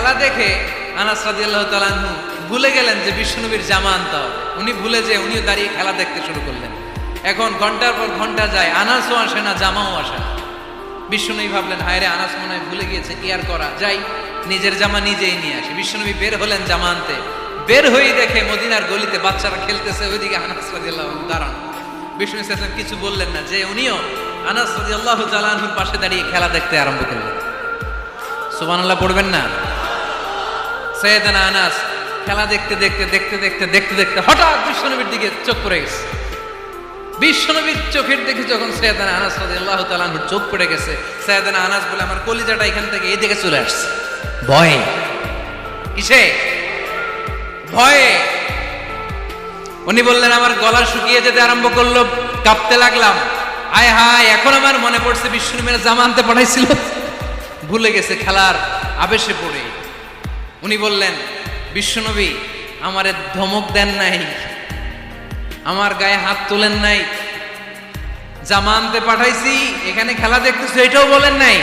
খেলা দেখে আনাস রাদিয়াল্লাহু তাআলা আনহু ভুলে গেলেন যে বিশ্বনবীর জামা আনতে হবে। উনি ভুলে যে উনিও দাঁড়িয়ে খেলা দেখতে শুরু করলেন। এখন ঘন্টার পর ঘন্টা যায়, আনাসও আসে না, জামাও আসে না। বিশ্বনবী ভাবলেন, হায় রে, আনাস মনে হয় ভুলে গিয়েছে, কি আর করা, যাই নিজের জামা নিজেই নিয়ে আসি। বিশ্বনবী বের হলেন জামা আনতে। বের হয়েই দেখে মদিনার গলিতে বাচ্চারা খেলতেছে, ওইদিকে আনাস রাদিয়াল্লাহু আনহু দাঁড়ান। বিষ্ণু ইসলাম কিছু বললেন না, যে উনিও আনাস রাদিয়াল্লাহু তাআলা আনহুর পাশে দাঁড়িয়ে খেলা দেখতে আরম্ভ করলেন। সুবহানাল্লাহ পড়বেন না? সাইয়েদনা আনাস খেলা দেখতে দেখতে দেখতে দেখতে দেখতে দেখতে হঠাৎ বিশ্বনবীর দিকে চোখ পড়ে গেছে। বিশ্বনবীর চোখের দেখে যখন সাইয়েদনা আনাস রাদিয়াল্লাহু তাআলা আনহুর চোখ পড়ে গেছে, সাইয়েদনা আনাস বলে, আমার কলিজাটা এখান থেকে এই দিকে চলে আসছে ভয়ে। কিসে? ভয়ে। উনি বললেন, আমার গলা শুকিয়ে যেতে আরম্ভ করলো, কাঁপতে লাগলাম। আয় হায়, এখন আমার মনে পড়ছে বিশ্বনবীর জামা আনতে পাঠাইছিল, ভুলে গেছে খেলার আবেশে পড়ে। উনি বললেন, বিশ্বনবী আমারে ধমক দেন নাই, আমার গায়ে হাত তোলেন নাই, জামা আনতে পাঠাইছি, এখানে খেলা দেখতেছো এটাও বলেন নাই,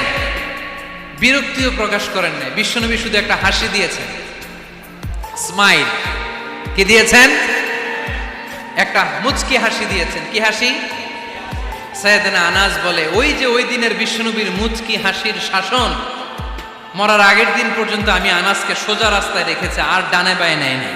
বিরক্তিও প্রকাশ করেন নাই। বিশ্বনবী শুধু একটা হাসি দিয়েছেন, স্মাইল। কি দিয়েছেন? একটা মুচকি হাসি দিয়েছেন। কি হাসি? সাইয়েদনা আনাস বলে, ওই যে ওই দিনের বিশ্বনবীর মুচকি হাসির শাসন মরার আগের দিন পর্যন্ত আমি আনাসকে সোজা রাস্তায় রেখেছি, আর ডানে বায়ে নেয় নাই।